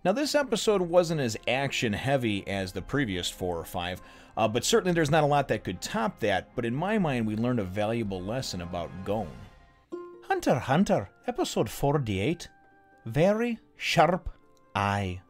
Now, this episode wasn't as action-heavy as the previous 4 or 5, but certainly there's not a lot that could top that, but in my mind, we learned a valuable lesson about Gon. Hunter x Hunter, episode 48. Very sharp eye.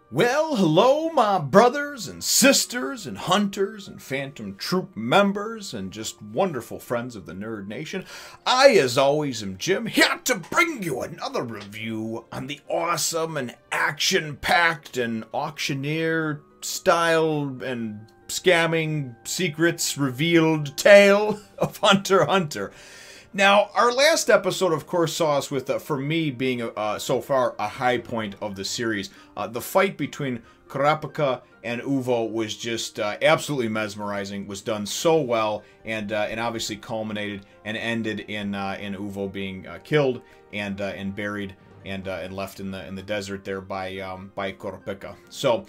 Well, hello, my brothers and sisters and hunters and Phantom Troop members and just wonderful friends of the Nerd Nation. I, as always, am Jim, here to bring you another review on the awesome and action-packed and auctioneer-style and scamming secrets revealed tale of Hunter x Hunter. Now, our last episode, of course, saw us with, for me, being so far a high point of the series. The fight between Kurapika and Uvo was just absolutely mesmerizing. Was done so well, and obviously culminated and ended in Uvo being killed and buried and left in the desert there by Kurapika. So,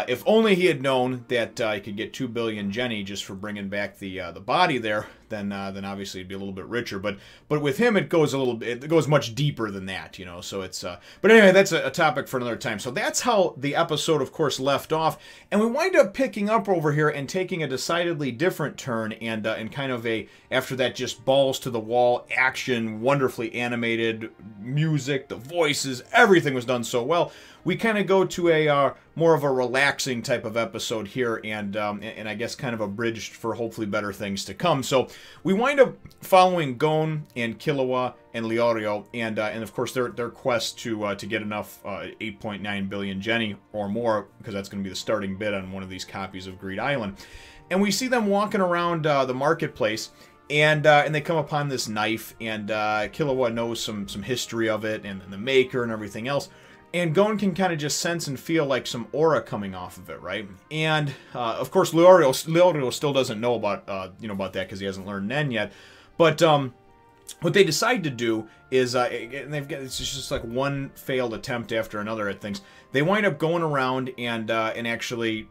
if only he had known that he could get 2 billion Jenny just for bringing back the body there, then obviously it'd be a little bit richer. But with him, it goes much deeper than that, you know. So it's but anyway, that's a topic for another time. So that's how the episode, of course, left off, and we wind up picking up over here and taking a decidedly different turn, and kind of after that just balls to the wall action, wonderfully animated music, the voices, everything was done so well. We kind of go to a more of a relaxing type of episode here, and I guess kind of a bridge for hopefully better things to come. So we wind up following Gon and Killua and Leorio, and of course their quest to get enough 8.9 billion Jenny or more, because that's going to be the starting bid on one of these copies of Greed Island. And we see them walking around the marketplace. And they come upon this knife, and Killua knows some history of it and the maker and everything else. And Gon can kind of just sense and feel like some aura coming off of it, right? And of course, Leorio still doesn't know about about that because he hasn't learned Nen yet. But what they decide to do is, and it's just like one failed attempt after another at things. They wind up going around and actually,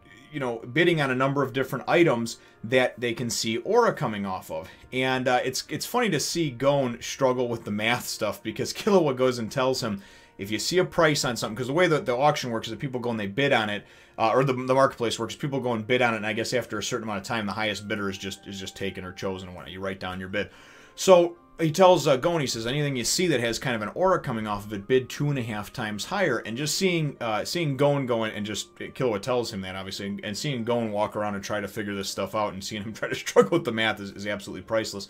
bidding on a number of different items that they can see aura coming off of. And it's funny to see Gon struggle with the math stuff, because Killua goes and tells him, if you see a price on something, because the way that the auction works is that people go and they bid on it, or the marketplace works, people go and bid on it, and I guess after a certain amount of time, the highest bidder is just taken or chosen, and you write down your bid. So he tells Gon, he says, anything you see that has kind of an aura coming off of it, bid 2.5 times higher. And just seeing Gon go in, and just Killua tells him that, obviously, and seeing Gon walk around and try to figure this stuff out, and seeing him try to struggle with the math is absolutely priceless.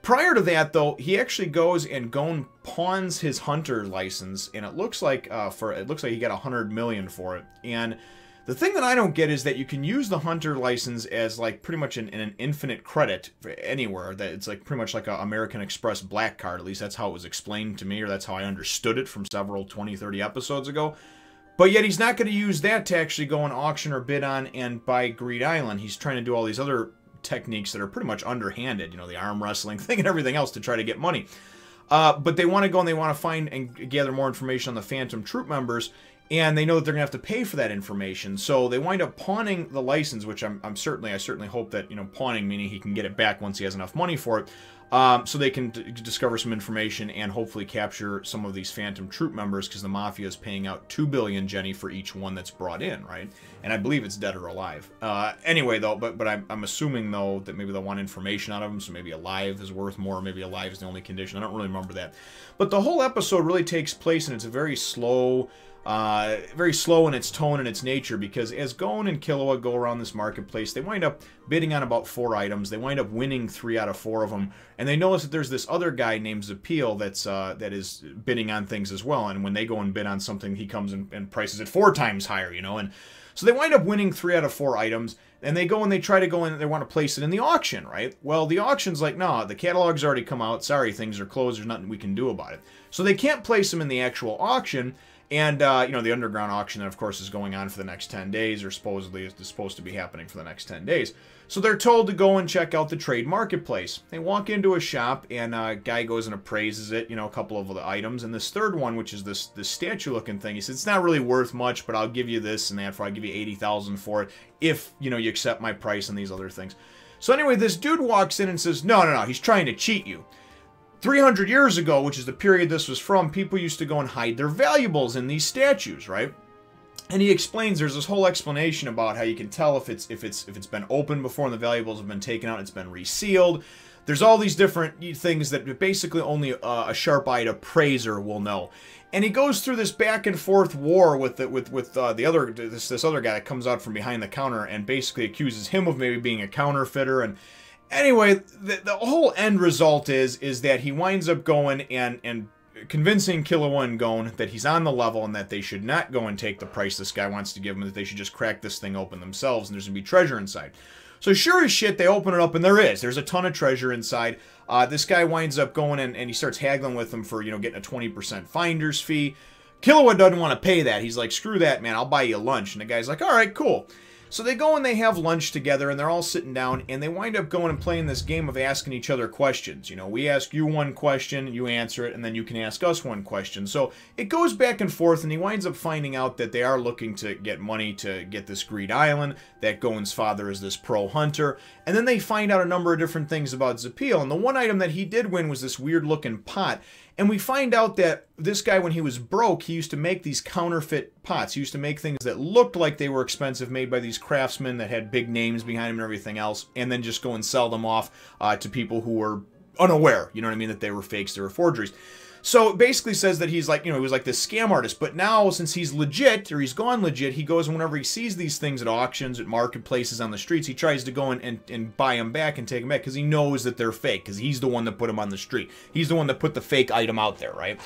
Prior to that, though, he actually goes and Gon pawns his hunter license, and it looks like he got 100 million for it. And the thing that I don't get is that you can use the hunter license as like pretty much an infinite credit for anywhere. That it's like pretty much like an American Express black card. At least that's how it was explained to me, or that's how I understood it from several 20, 30 episodes ago. But yet he's not going to use that to actually go and auction or bid on and buy Greed Island. He's trying to do all these other techniques that are pretty much underhanded, the arm wrestling thing and everything else to try to get money. But they want to go and they want to find and gather more information on the Phantom Troop members, and they know that they're going to have to pay for that information. So they wind up pawning the license, which I certainly hope that, pawning meaning he can get it back once he has enough money for it. So they can discover some information and hopefully capture some of these Phantom Troop members, because the Mafia is paying out 2 billion Jenny for each one that's brought in, right? And I believe it's dead or alive. Anyway, though, but I'm assuming, though, that maybe they'll want information out of them, so maybe alive is worth more, maybe alive is the only condition. I don't really remember that. But the whole episode really takes place, and it's a very slow in its tone and its nature, because as Gon and Killua go around this marketplace, they wind up bidding on about 4 items. They wind up winning 3 out of 4 of them, and they notice that there's this other guy named Zebile that is bidding on things as well. And when they go and bid on something, he comes and prices it 4 times higher, and so they wind up winning 3 out of 4 items. And they go and they try to go in and they want to place it in the auction, right? Well, the auction's like, no, the catalog's already come out. Sorry, things are closed. There's nothing we can do about it. So they can't place them in the actual auction. And, the underground auction that, of course, is going on for the next 10 days, or supposedly is supposed to be happening for the next 10 days. So they're told to go and check out the trade marketplace. They walk into a shop, and a guy goes and appraises it, a couple of the items. And this third one, which is this statue-looking thing, he says, it's not really worth much, but I'll give you this and that, I'll give you 80,000 for it if, you accept my price and these other things. So anyway, this dude walks in and says, no, he's trying to cheat you. 300 years ago, which is the period this was from, people used to go and hide their valuables in these statues, right? And he explains, there's this whole explanation about how you can tell if it's been opened before and the valuables have been taken out, it's been resealed. There's all these different things that basically only a sharp-eyed appraiser will know. And he goes through this back and forth war with this other guy that comes out from behind the counter and basically accuses him of maybe being a counterfeiter. And anyway, the whole end result is that he winds up going and convincing Killua and Gon that he's on the level and that they should not go and take the price this guy wants to give them, that they should just crack this thing open themselves and there's going to be treasure inside. So sure as shit, they open it up and there's a ton of treasure inside. This guy winds up going and he starts haggling with them for, getting a 20% finder's fee. Killua doesn't want to pay that. He's like, screw that, man, I'll buy you lunch. And the guy's like, all right, cool. So they go and they have lunch together, and they're all sitting down, and they wind up going and playing this game of asking each other questions. We ask you one question, you answer it, and then you can ask us one question. So it goes back and forth, and he winds up finding out that they are looking to get money to get this Greed Island, that Gon's father is this pro hunter, and then they find out a number of different things about Zebile, and the one item that he did win was this weird-looking pot. And we find out that this guy, when he was broke, he used to make these counterfeit pots. He used to make things that looked like they were expensive, made by these craftsmen that had big names behind them and everything else, and then just go and sell them off to people who were unaware, that they were fakes, they were forgeries. So it basically says that he's like, he was like this scam artist. But now, since he's legit, or he's gone legit, he goes and whenever he sees these things at auctions, at marketplaces, on the streets, he tries to go and buy them back and take them back because he knows that they're fake, because he's the one that put them on the street. He's the one that put the fake item out there, right?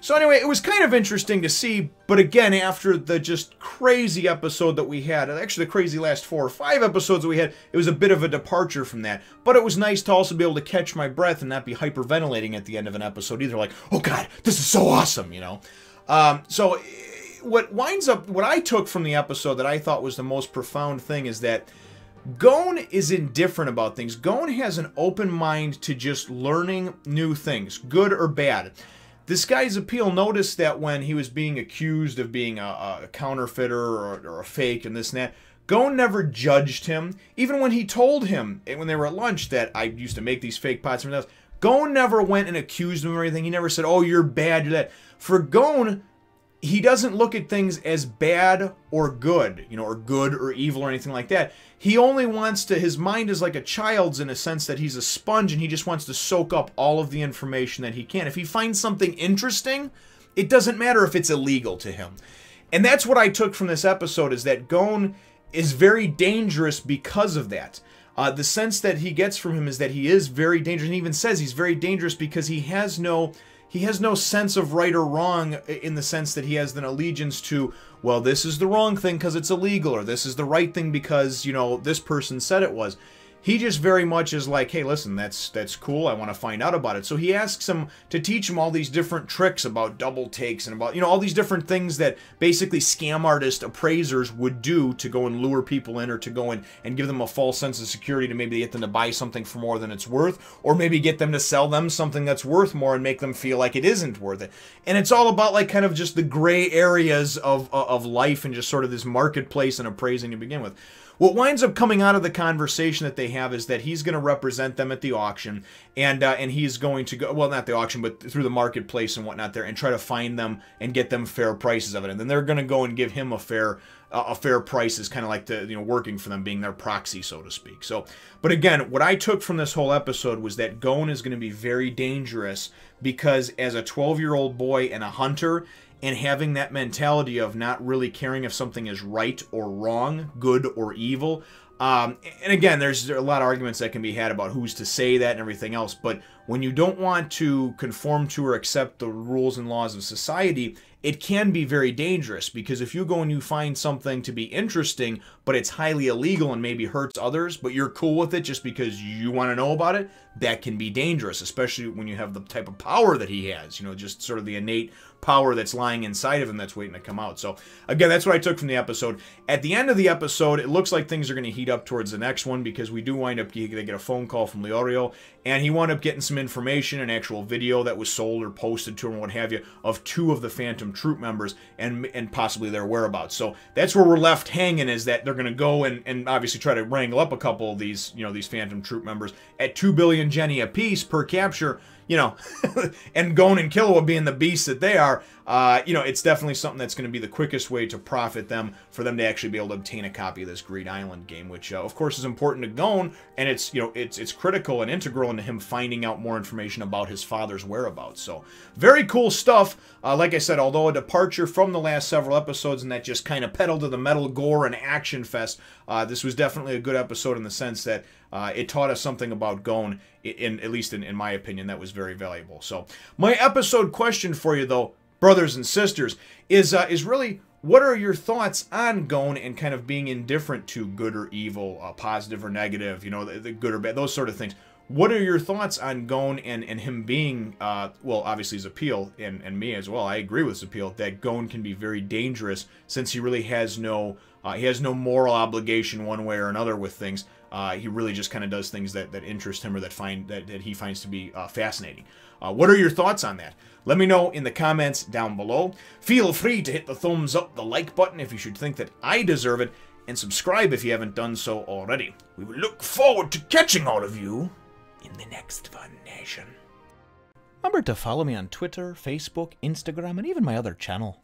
So anyway, it was kind of interesting to see, but again, after the just crazy episode that we had, actually the crazy last 4 or 5 episodes that we had, it was a bit of a departure from that. But it was nice to also be able to catch my breath and not be hyperventilating at the end of an episode either, like, oh god, this is so awesome, So what I took from the episode that I thought was the most profound thing is that Gon is indifferent about things. Gon has an open mind to just learning new things, good or bad. This guy's appeal noticed that when he was being accused of being a counterfeiter or a fake and this and that, Gon never judged him. Even when he told him, when they were at lunch, that I used to make these fake pots and everything else, Gon never went and accused him or anything. He never said, oh, you're bad, you're that. For Gon, he doesn't look at things as bad or good, or good or evil or anything like that. He only wants to, his mind is like a child's in a sense that he's a sponge and he just wants to soak up all of the information that he can. If he finds something interesting, it doesn't matter if it's illegal to him. And that's what I took from this episode, is that Gon is very dangerous because of that. The sense that he gets from him is that he is very dangerous, and he even says he's very dangerous because he has no sense of right or wrong, in the sense that he has an allegiance to, well, this is the wrong thing because it's illegal, or this is the right thing because, this person said it was. He just very much is like, hey, listen, that's cool, I want to find out about it. So he asks him to teach him all these different tricks about double takes and about, all these different things that basically scam artist appraisers would do to go and lure people in, or to go in and give them a false sense of security to maybe get them to buy something for more than it's worth, or maybe get them to sell them something that's worth more and make them feel like it isn't worth it. And it's all about like kind of just the gray areas of life and just sort of this marketplace and appraising to begin with. What winds up coming out of the conversation that they have is that he's going to represent them at the auction, and he's going to go, well, not the auction, but through the marketplace and whatnot there, and try to find them and get them fair prices of it. And then they're going to go and give him a fair price, is kind of like the, working for them, being their proxy, so to speak. So, but again, what I took from this whole episode was that Gon is going to be very dangerous, because as a 12-year-old boy and a hunter, and having that mentality of not really caring if something is right or wrong, good or evil. And again, there's a lot of arguments that can be had about who's to say that and everything else, but when you don't want to conform to or accept the rules and laws of society, it can be very dangerous, because if you go and you find something to be interesting, but it's highly illegal and maybe hurts others, but you're cool with it just because you want to know about it, that can be dangerous, especially when you have the type of power that he has, just sort of the innate power that's lying inside of him that's waiting to come out. So again, that's what I took from the episode. At the end of the episode, it looks like things are going to heat up towards the next one, because we do wind up, they get a phone call from Leorio, and he wound up getting some information, an actual video that was sold or posted to him or what have you, of 2 of the Phantom Troop members and possibly their whereabouts. So that's where we're left hanging, is that they're going to go and obviously try to wrangle up a couple of these, these Phantom Troop members at 2 billion Jenny apiece per capture. you know, and Gon and Killua being the beasts that they are, you know, it's definitely something that's going to be the quickest way to profit them, for them to actually be able to obtain a copy of this Greed Island game, which, of course, is important to Gon, and it's, you know, it's critical and integral into him finding out more information about his father's whereabouts. So, very cool stuff. Like I said, although a departure from the last several episodes and that just kind of pedal to the metal gore and action fest, this was definitely a good episode in the sense that it taught us something about Gon, at least in my opinion, that was very valuable. So, my episode question for you, though, brothers and sisters, is really, what are your thoughts on Gon and kind of being indifferent to good or evil, positive or negative, you know, the good or bad, those sort of things. What are your thoughts on Gon and him being, well, obviously Zebile and me as well. I agree with Zebile that Gon can be very dangerous since he really has no moral obligation one way or another with things. He really just kind of does things that interest him or that he finds to be fascinating. What are your thoughts on that? Let me know in the comments down below. Feel free to hit the thumbs up, the like button if you should think that I deserve it, and subscribe if you haven't done so already. We will look forward to catching all of you in the next Fun Nation. Remember to follow me on Twitter, Facebook, Instagram, and even my other channel.